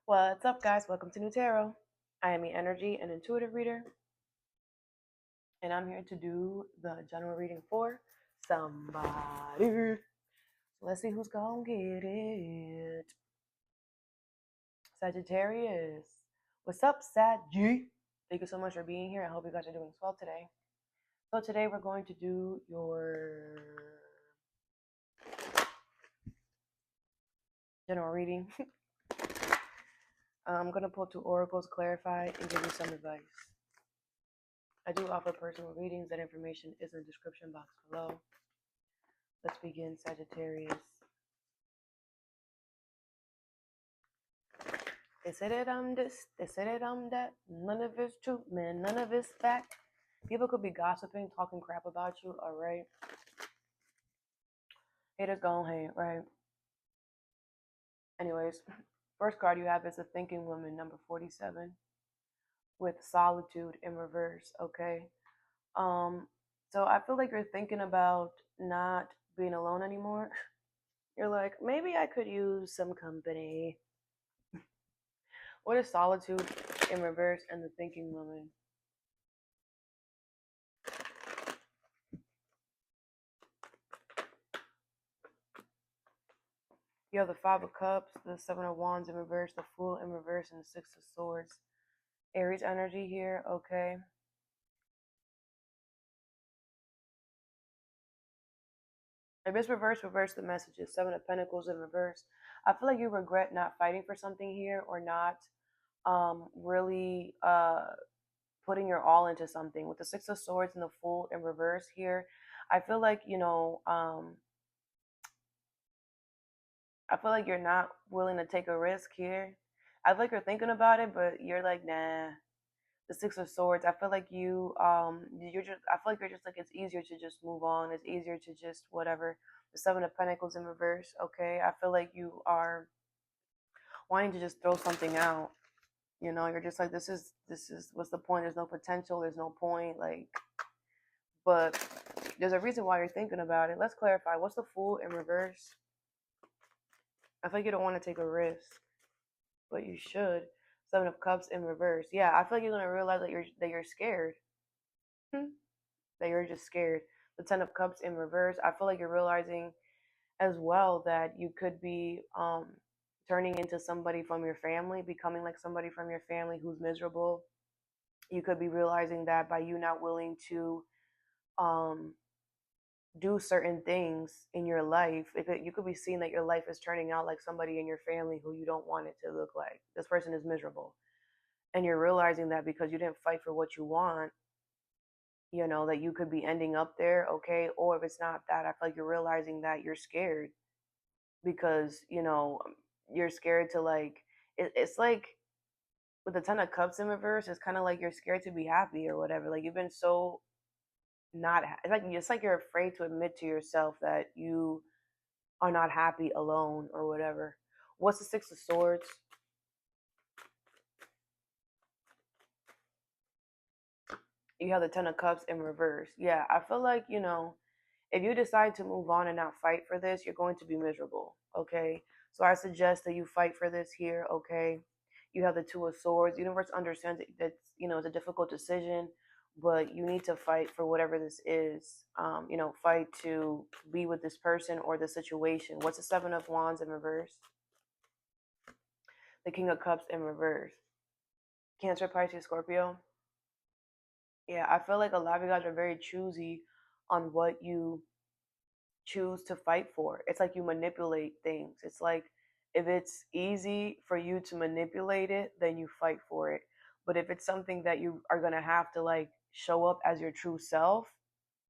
What's up, guys? Welcome to Nutarot. I am the energy and intuitive reader, and I'm here to do the general reading for somebody. Let's see who's gonna get it. Sagittarius. What's up, Sag? Thank you so much for being here. I hope you guys are doing well today. So today we're going to do your general reading. I'm gonna pull two oracles, clarify, and give you some advice. I do offer personal readings. That information is in the description box below. Let's begin, Sagittarius. They say that I'm this, they say that I'm that. None of it's true, man. None of it's fact. People could be gossiping, talking crap about you, alright? Haters gonna hate, right? Anyways, first card you have is a thinking woman, number 47, with solitude in reverse, okay? So I feel like you're thinking about not being alone anymore. You're like, maybe I could use some company. What is solitude in reverse and the thinking woman? You have the Five of Cups, the Seven of Wands in reverse, the Fool in reverse, and the Six of Swords. Aries energy here, okay? If it's reverse, reverse the messages. Seven of Pentacles in reverse. I feel like you regret not fighting for something here or not really putting your all into something. With the Six of Swords and the Fool in reverse here, I feel like, I feel like you're not willing to take a risk here. I feel like you're thinking about it, but you're like, nah. The Six of Swords, I feel like I feel like you're just like, it's easier to just move on. It's easier to just whatever. The Seven of Pentacles in reverse, okay? I feel like you are wanting to just throw something out. You're just like, this is what's the point? There's no potential. There's no point. Like, but there's a reason why you're thinking about it. Let's clarify. What's the Fool in reverse? I feel like you don't want to take a risk, but you should. Seven of Cups in reverse. Yeah, I feel like you're gonna realize that you're scared. That you're just scared. The Ten of Cups in reverse. I feel like you're realizing as well that you could be turning into somebody from your family, becoming like somebody from your family who's miserable. You could be realizing that by you not willing to um, do certain things in your life, you could be seeing that your life is turning out like somebody in your family who you don't want it to look like. This person is miserable. And you're realizing that because you didn't fight for what you want, that you could be ending up there, okay? Or if it's not that, I feel like you're realizing that you're scared because, you're scared to like, it's like with the Ten of Cups in reverse, it's kind of like you're scared to be happy or whatever. Like you've been so not, it's like you're afraid to admit to yourself that you are not happy alone or whatever. What's the Six of Swords? You have the Ten of Cups in reverse. Yeah, I feel like, if you decide to move on and not fight for this, you're going to be miserable, okay? So I suggest that you fight for this here, okay? You have the Two of Swords. The universe understands that it's a difficult decision, but you need to fight for whatever this is. Fight to be with this person or the situation. What's the Seven of Wands in reverse? The King of Cups in reverse. Cancer, Pisces, Scorpio. Yeah, I feel like a lot of you guys are very choosy on what you choose to fight for. It's like you manipulate things. It's like if it's easy for you to manipulate it, then you fight for it. But if it's something that you are going to have to like show up as your true self,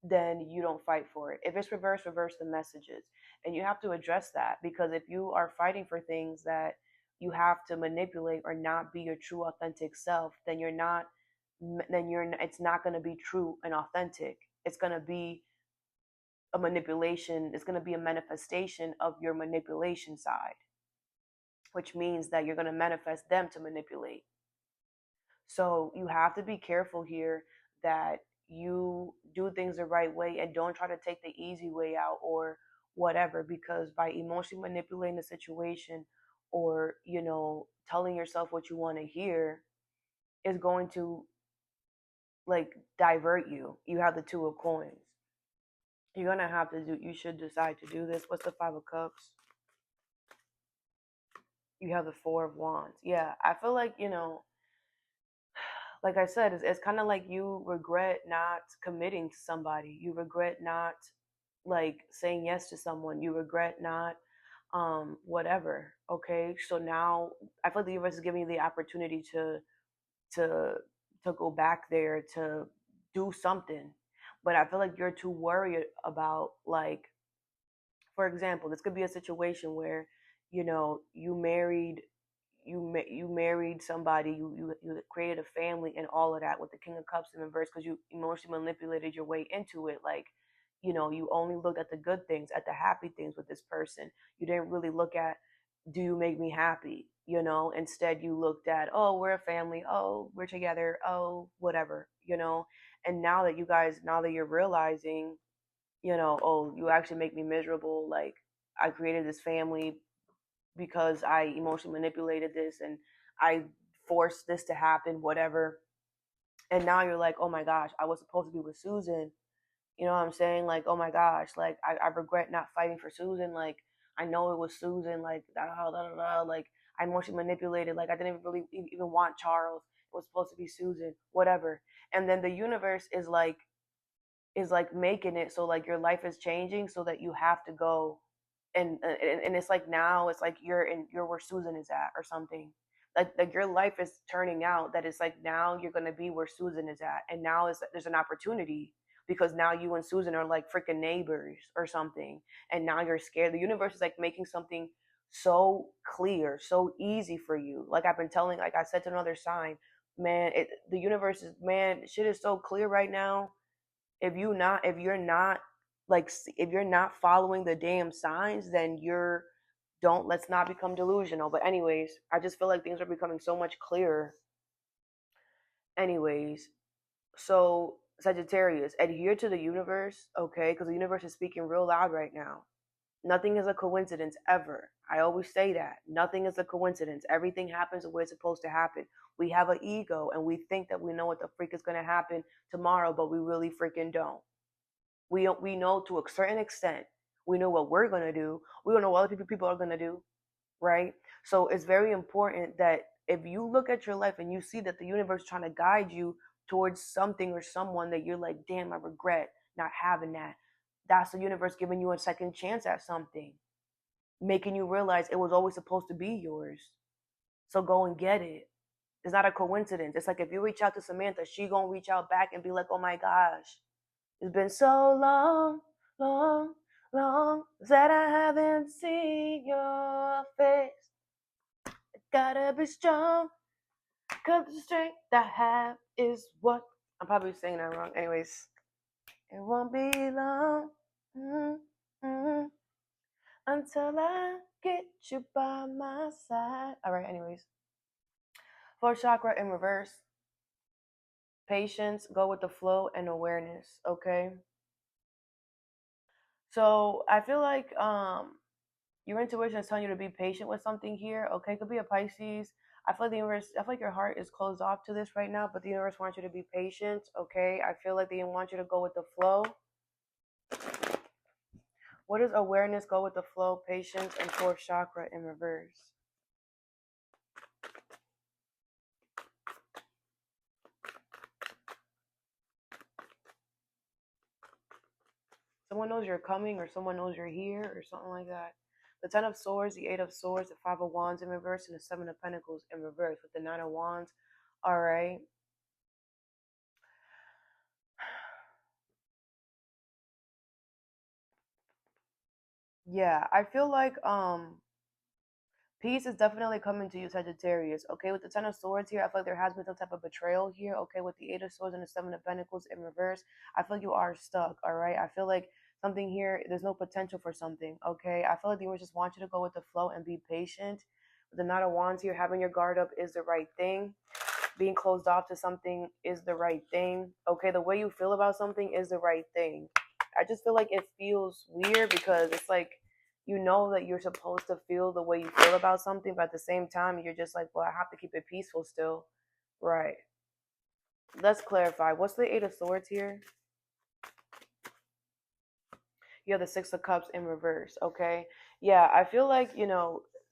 then you don't fight for it. If it's reverse, reverse the messages. And you have to address that because if you are fighting for things that you have to manipulate or not be your true authentic self, then it's not going to be true and authentic. It's going to be a manipulation. It's going to be a manifestation of your manipulation side, which means that you're going to manifest them to manipulate. So you have to be careful here that you do things the right way and don't try to take the easy way out or whatever, because by emotionally manipulating the situation or, telling yourself what you want to hear is going to like divert you. You have the two of coins. You're gonna have to do. You should decide to do this. What's the Five of Cups? You have the Four of Wands. Yeah, I feel like like I said, it's kind of like you regret not committing to somebody. You regret not like saying yes to someone. You regret not whatever. Okay, so now I feel like the universe is giving you the opportunity to to go back there to do something, but I feel like you're too worried about, like, for example, this could be a situation where you married you married somebody, you created a family and all of that with the King of Cups in reverse because you emotionally manipulated your way into it. Like, you only looked at the good things, at the happy things with this person. You didn't really look at, do you make me happy? Instead you looked at, oh, we're a family, oh, we're together, oh, whatever. And now that you're realizing, oh, you actually make me miserable. Like, I created this family because I emotionally manipulated this and I forced this to happen, whatever. And now you're like, oh my gosh, I was supposed to be with Susan. You know what I'm saying? Like, oh my gosh, like I regret not fighting for Susan. Like, I know it was Susan. Like, like I emotionally manipulated. Like, I didn't really even want Charles. It was supposed to be Susan. Whatever. And then the universe is like making it so like your life is changing so that you have to go, and it's like now it's like you're where Susan is at or something. Like your life is turning out that it's like now you're gonna be where Susan is at, and now there's an opportunity because now you and Susan are like freaking neighbors or something, and now you're scared. The universe is like making something so clear, so easy for you. Like I've been telling, like I said to another sign, man, the universe is, man, shit is so clear right now. If you're not following the damn signs, then you're don't let's not become delusional. But anyways, I just feel like things are becoming so much clearer. Anyways, so Sagittarius, adhere to the universe, okay? Because the universe is speaking real loud right now. Nothing is a coincidence ever. I always say that. Nothing is a coincidence. Everything happens the way it's supposed to happen. We have an ego and we think that we know what the freak is going to happen tomorrow, but we really freaking don't. We know to a certain extent. We know what we're gonna do. We don't know what other people are gonna do, right? So it's very important that if you look at your life and you see that the universe is trying to guide you towards something or someone that you're like, damn, I regret not having that. That's the universe giving you a second chance at something, making you realize it was always supposed to be yours. So go and get it. It's not a coincidence. It's like if you reach out to Samantha, she gonna reach out back and be like, oh my gosh, it's been so long, long, long that I haven't seen your face. I gotta be strong, cause the strength I have is what. I'm probably saying that wrong. Anyways, it won't be long mm-hmm, until I get you by my side. All right, anyways. Fourth chakra in reverse. Patience, go with the flow, and awareness, okay? So I feel like your intuition is telling you to be patient with something here. Okay, it could be a Pisces. I feel like your heart is closed off to this right now, but the universe wants you to be patient. Okay, I feel like they want you to go with the flow. What is awareness, go with the flow, patience, and fourth chakra in reverse? Someone knows you're coming, or someone knows you're here, or something like that. The Ten of Swords, the Eight of Swords, the Five of Wands in reverse, and the Seven of Pentacles in reverse with the Nine of Wands. All right. Yeah, I feel like peace is definitely coming to you, Sagittarius. Okay, with the Ten of Swords here, I feel like there has been some type of betrayal here. Okay, with the Eight of Swords and the Seven of Pentacles in reverse, I feel like you are stuck. All right, I feel like something here, there's no potential for something. Okay, I feel like the universe just wants you to go with the flow and be patient. With the Knight of Wands here, having your guard up is the right thing. Being closed off to something is the right thing. Okay, the way you feel about something is the right thing. I just feel like it feels weird because it's like you know that you're supposed to feel the way you feel about something, but at the same time, you're just like, well, I have to keep it peaceful still. Right. Let's clarify. What's the Eight of Swords here? You have the Six of Cups in reverse. Okay. Yeah, I feel like,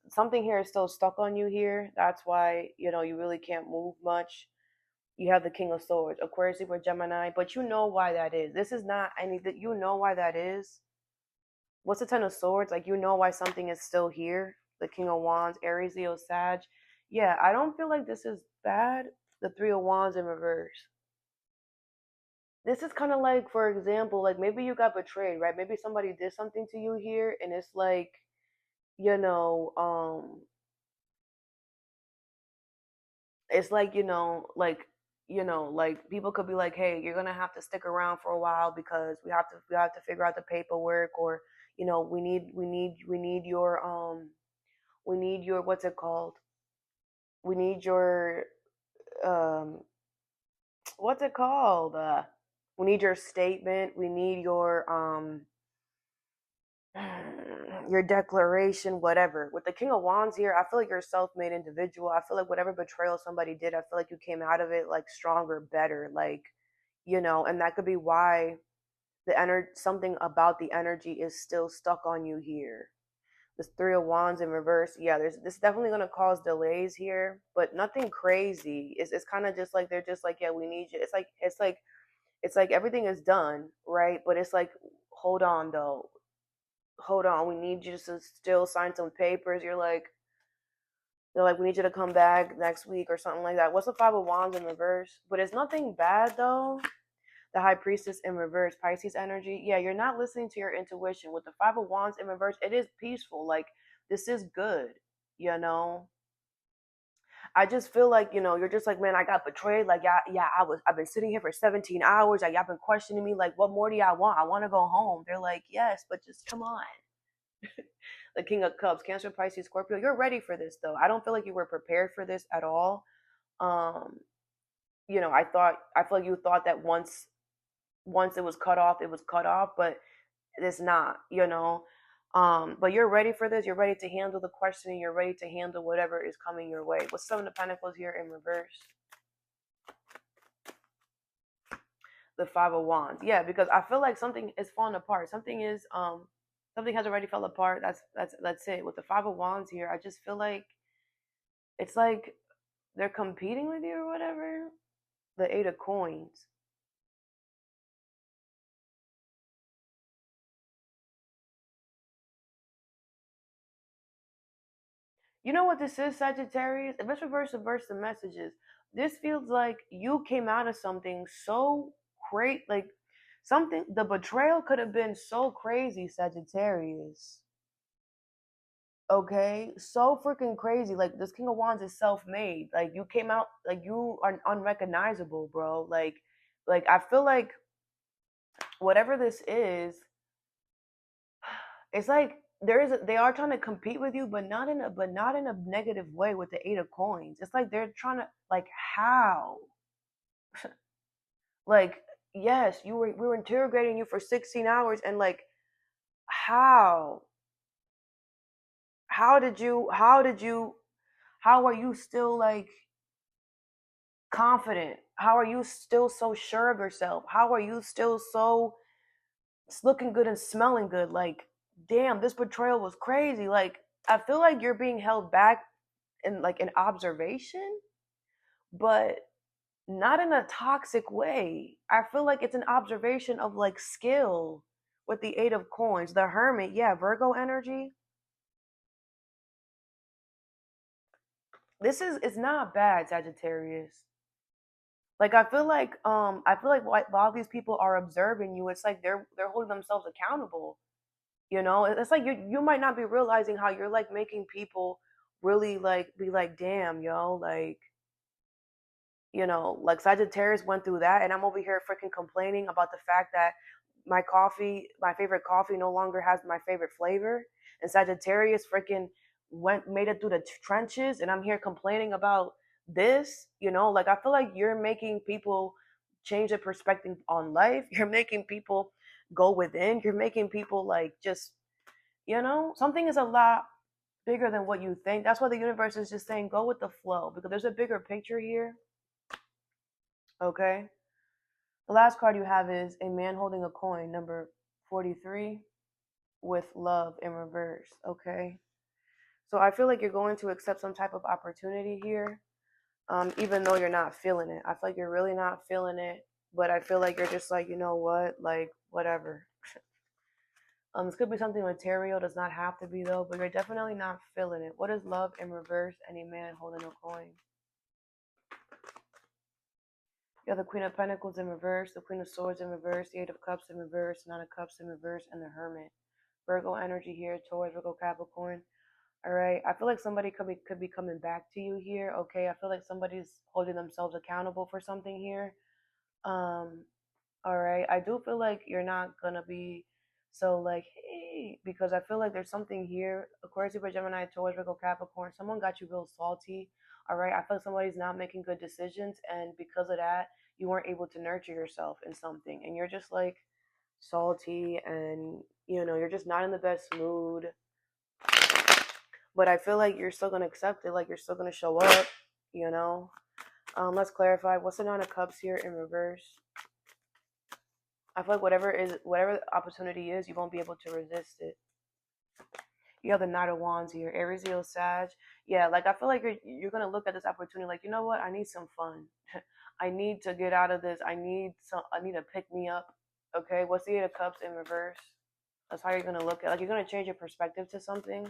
something here is still stuck on you here. That's why, you really can't move much. You have the King of Swords, Aquarius, Libra, Gemini, but you know why that is. This is not any that you know why that is. What's the Ten of Swords? Like, you know why something is still here. The King of Wands, Aries, Leo, Sag. Yeah, I don't feel like this is bad. The Three of Wands in reverse. This is kind of like, for example, like maybe you got betrayed, right? Maybe somebody did something to you here, and it's like, you know, it's like, like people could be like, hey, you're gonna have to stick around for a while because we have to figure out the paperwork, or we need your what's it called? We need your um what's it called? We need your statement. We need your declaration, whatever. With the King of Wands here, I feel like you're a self-made individual. I feel like whatever betrayal somebody did, I feel like you came out of it like stronger, better, like, and that could be why something about the energy is still stuck on you here. This Three of Wands in reverse, yeah, this is definitely gonna cause delays here, but nothing crazy. It's kind of just like they're just like, yeah, we need you. It's like everything is done, right? But it's like, hold on though, hold on, we need you to still sign some papers. They're like, we need you to come back next week or something like that. What's the Five of Wands in reverse? But it's nothing bad though. The High Priestess in reverse, Pisces energy. Yeah, you're not listening to your intuition. With the Five of Wands in reverse, it is peaceful. Like, this is good, you know? I just feel like, you're just like, man, I got betrayed. Like, yeah, I've been sitting here for 17 hours. Like, y'all been questioning me. Like, what more do y'all want? I want to go home. They're like, yes, but just come on. The King of Cups, Cancer, Pisces, Scorpio. You're ready for this, though. I don't feel like you were prepared for this at all. Um, I feel like you thought that once it was cut off, but it's not. But you're ready for this. You're ready to handle the questioning. You're ready to handle whatever is coming your way. What's Seven of Pentacles here in reverse? The Five of Wands. Yeah, because I feel like something is falling apart. Something has already fell apart. That's it. With the Five of Wands here, I just feel like it's like they're competing with you or whatever. The Eight of Coins. You know what this is, Sagittarius? If it's reverse the messages. This feels like you came out of something so great, like something. The betrayal could have been so crazy, Sagittarius. Okay, so freaking crazy. Like this King of Wands is self-made. Like you came out, like you are unrecognizable, bro. Like I feel like whatever this is, it's like they are trying to compete with you, but not in a negative way with the Eight of Coins. It's like they're trying to, like, how? Like, yes, we were interrogating you for 16 hours, and like, how? How are you still like confident? How are you still so sure of yourself? How are you still so looking good and smelling good? Like, damn, this betrayal was crazy. Like, I feel like you're being held back in like an observation, but not in a toxic way. I feel like it's an observation of like skill with the Eight of Coins. The Hermit, yeah, Virgo energy. This is it's not bad, Sagittarius. Like I feel like while these people are observing you, it's like they're holding themselves accountable. It's like you might not be realizing how you're like making people really like be like, damn, yo, like Sagittarius went through that, and I'm over here freaking complaining about the fact that my favorite coffee, no longer has my favorite flavor, and Sagittarius freaking made it through the trenches, and I'm here complaining about this. Like I feel like you're making people change their perspective on life. You're making people go within. You're making people like just You know, something is a lot bigger than what you think. That's why the universe is just saying go with the flow because there's a bigger picture here. Okay. The last card you have is a man holding a coin, number 43, with love in reverse. Okay. So I feel like you're going to accept some type of opportunity here, even though you're not feeling it. I feel like you're really not feeling it, but I feel like you're just like, you know what, like whatever. This could be something material, does not have to be though, but you're definitely not feeling it. What is love in reverse? Any man holding a coin. You have the Queen of Pentacles in reverse, the Queen of Swords in reverse, the Eight of Cups in reverse, Nine of Cups in reverse, and the Hermit. Virgo energy here, Taurus, Virgo, Capricorn. All right. I feel like somebody could be coming back to you here. Okay. I feel like somebody's holding themselves accountable for something here. Um, all right. I do feel like you're not gonna be so like, hey, because I feel like there's something here. Aquarius, Libra, Gemini, Taurus, Virgo, Capricorn. Someone got you real salty. All right. I feel like somebody's not making good decisions, and because of that, you weren't able to nurture yourself in something, and you're just like salty, and you're just not in the best mood. But I feel like you're still gonna accept it. Like you're still gonna show up. You know. Let's clarify. What's the Nine of Cups here in reverse? I feel like whatever the opportunity is, you won't be able to resist it. You have the Knight of Wands here, Aries, Leo, Sag. Yeah, like I feel like you're gonna look at this opportunity like, you know what? I need some fun. I need to get out of this. I need to pick me up. Okay, what's the Eight of Cups in reverse? That's how you're gonna look at. Like you're gonna change your perspective to something.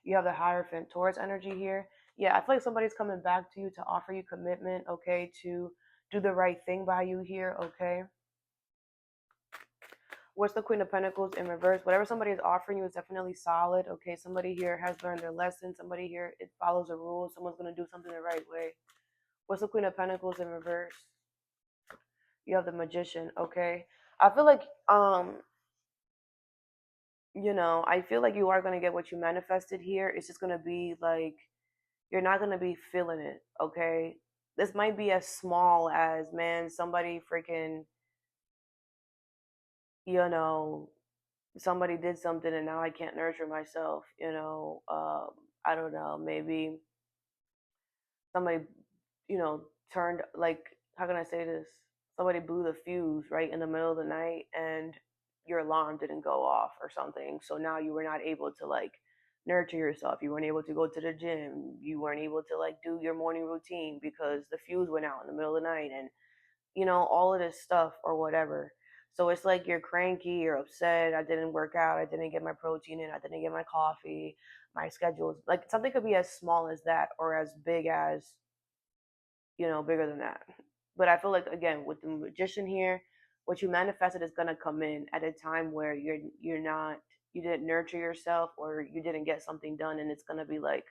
You have the Hierophant, Taurus energy here. Yeah, I feel like somebody's coming back to you to offer you commitment. Okay, to do the right thing by you here. Okay. What's the Queen of Pentacles in reverse? Whatever somebody is offering you is definitely solid. Okay, somebody here has learned their lesson. Somebody here, it follows a rule. Someone's going to do something the right way. What's the Queen of Pentacles in reverse? You have the Magician. Okay. I feel like, I feel like you are going to get what you manifested here. It's just going to be like, you're not going to be feeling it. Okay. This might be as small as, man, somebody freaking, you know, somebody did something and now I can't nurture myself, I don't know, maybe somebody, turned like, how can I say this? Somebody blew the fuse right in the middle of the night and your alarm didn't go off or something. So now you were not able to like nurture yourself. You weren't able to go to the gym. You weren't able to like do your morning routine because the fuse went out in the middle of the night and all of this stuff or whatever. So it's like you're cranky, you're upset. I didn't work out. I didn't get my protein in. I didn't get my coffee. My schedule's like something could be as small as that or as big as, bigger than that. But I feel like again with the Magician here, what you manifested is gonna come in at a time where you didn't nurture yourself or you didn't get something done, and it's gonna be like,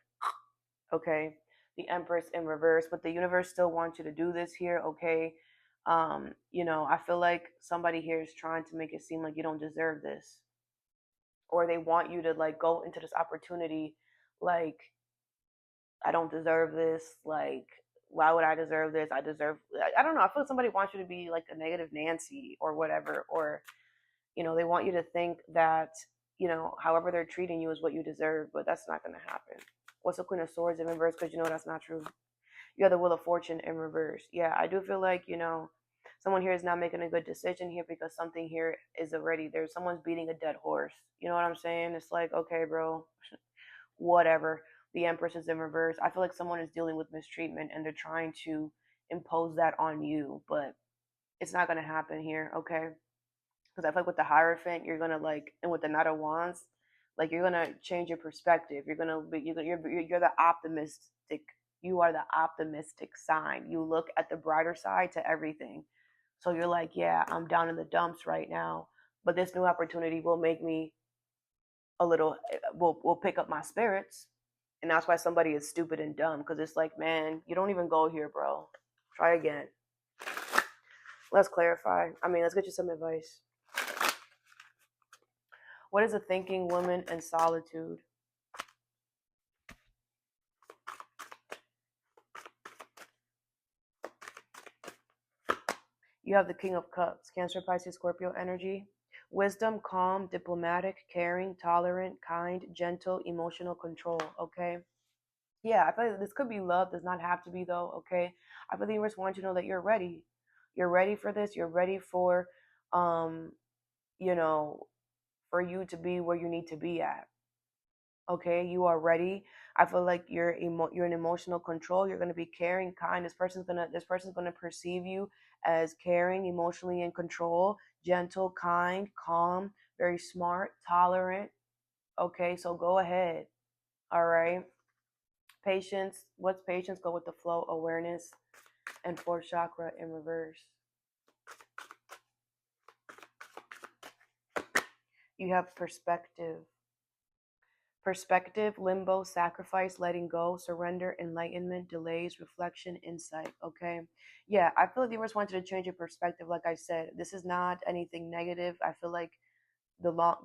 okay, the Empress in reverse, but the universe still wants you to do this here, okay? I feel like somebody here is trying to make it seem like you don't deserve this, or they want you to like go into this opportunity like, I don't deserve this, like, why would I deserve this? I don't know. I feel like somebody wants you to be like a negative Nancy or whatever, or they want you to think that, however they're treating you is what you deserve, but that's not going to happen. What's the Queen of Swords in reverse? Because that's not true. You have the Wheel of Fortune in reverse. Yeah, I do feel like, someone here is not making a good decision here because something here is already there. Someone's beating a dead horse. You know what I'm saying? It's like, okay, bro, whatever. The Empress is in reverse. I feel like someone is dealing with mistreatment and they're trying to impose that on you, but it's not going to happen here, okay? Because I feel like with the Hierophant, you're gonna like, and with the Knight of Wands, like you're gonna change your perspective. You're the optimistic. You are the optimistic sign. You look at the brighter side to everything. So you're like, yeah, I'm down in the dumps right now, but this new opportunity will make me a little. Will pick up my spirits, and that's why somebody is stupid and dumb because it's like, man, you don't even go here, bro. Try again. Let's clarify. Let's get you some advice. What is a thinking woman in solitude? You have the King of Cups, Cancer, Pisces, Scorpio energy. Wisdom, calm, diplomatic, caring, tolerant, kind, gentle, emotional control. Okay. Yeah, I feel like this could be love, does not have to be though, okay? I feel the universe wants you to know that you're ready. You're ready for this. You're ready for um, you know, for you to be where you need to be at. Okay, you are ready. I feel like you're in emotional control. You're gonna be caring, kind. This person's gonna perceive you as caring, emotionally in control, gentle, kind, calm, very smart, tolerant. Okay, so go ahead. All right. Patience. What's patience? Go with the flow. Awareness and fourth chakra in reverse. You have perspective. Perspective, limbo, sacrifice, letting go, surrender, enlightenment, delays, reflection, insight. Okay. Yeah, I feel like the universe wants you to change your perspective. Like I said, this is not anything negative. I feel like the long,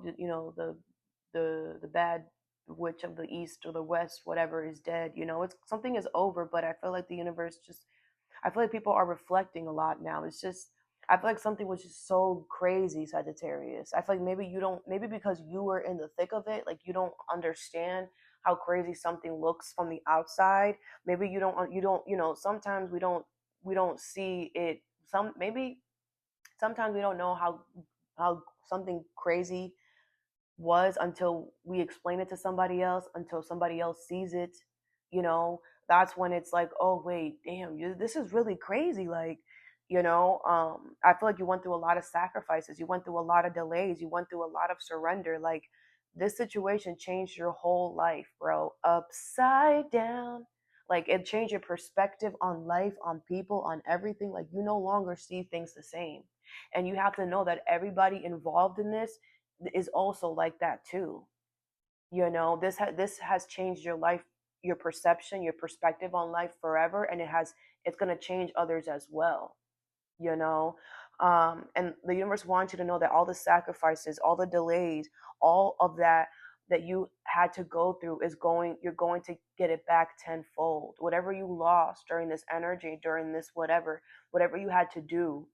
the bad witch of the east or the west, whatever, is dead. It's something is over, but I feel like the universe just I feel like people are reflecting a lot now. It's just I feel like something was just so crazy, Sagittarius. I feel like maybe you don't maybe because you were in the thick of it, like you don't understand how crazy something looks from the outside. Maybe sometimes we don't see it maybe sometimes we don't know how something crazy was until we explain it to somebody else, until somebody else sees it. you know that's when it's like, oh wait, damn, this is really crazy. Like, I feel like you went through a lot of sacrifices, you went through a lot of delays, you went through a lot of surrender. Like, this situation changed your whole life, bro, upside down. Like, it changed your perspective on life, on people, on everything. Like, you no longer see things the same, and you have to know that everybody involved in this is also like that too. This has changed your life, your perception, your perspective on life forever, and it's going to change others as well. you know and the universe wants you to know that all the sacrifices, all the delays, all of that you had to go through you're going to get it back tenfold. Whatever you lost during this energy, during this whatever you had to do,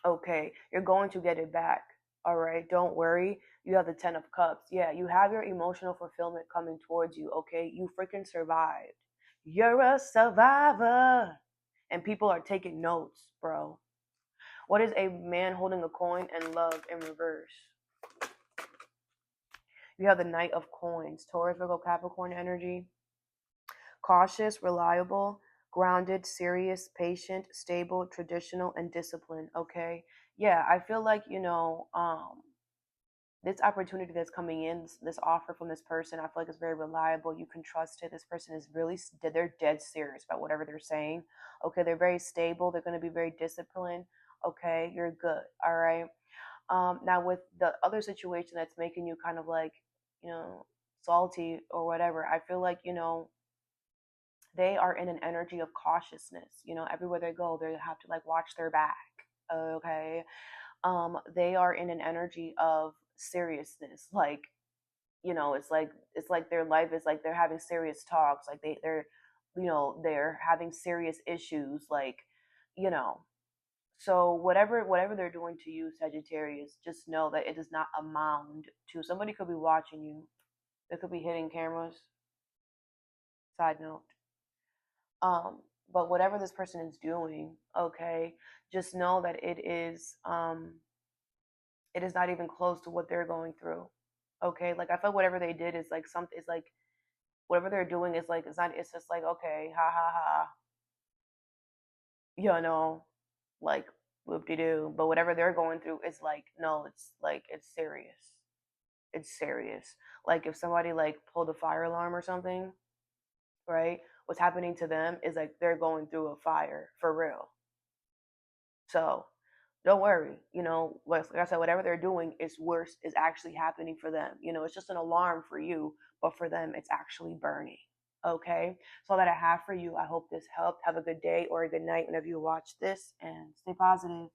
okay, you're going to get it back. All right, don't worry. You have the 10 of cups. Yeah, you have your emotional fulfillment coming towards you. Okay, you freaking survived. You're a survivor. And people are taking notes, bro. What is a man holding a coin and love in reverse? You have the Knight of Coins, Taurus, Virgo, Capricorn energy. Cautious, reliable, grounded, serious, patient, stable, traditional, and disciplined. Okay. Yeah, I feel like, this opportunity that's coming in, this offer from this person, I feel like it's very reliable. You can trust it. This person is really, they're dead serious about whatever they're saying. Okay. They're very stable. They're going to be very disciplined. Okay. You're good. All right. Now, with the other situation that's making you kind of like, you know, salty or whatever, I feel like, they are in an energy of cautiousness. Everywhere they go, they have to like watch their back. Okay. They are in an energy of seriousness. Like, it's like their life is like they're having serious talks. Like they're having serious issues. Like, you know. So whatever they're doing to you, Sagittarius, just know that it does not amount to. Somebody could be watching you. They could be hitting cameras. Side note. Um, but whatever this person is doing, okay, just know that it is not even close to what they're going through. Okay, like I feel whatever they did is like something is like whatever they're doing is like it's not it's just like, okay, ha ha ha, you know, like whoop de doo. But whatever they're going through is like, no, it's like it's serious. It's serious. Like if somebody like pulled a fire alarm or something, right? What's happening to them is like they're going through a fire for real. So don't worry. Like I said, whatever they're doing is worse is actually happening for them. It's just an alarm for you, but for them, it's actually burning. Okay. So all that I have for you. I hope this helped. Have a good day or a good night whenever you watch this, and stay positive.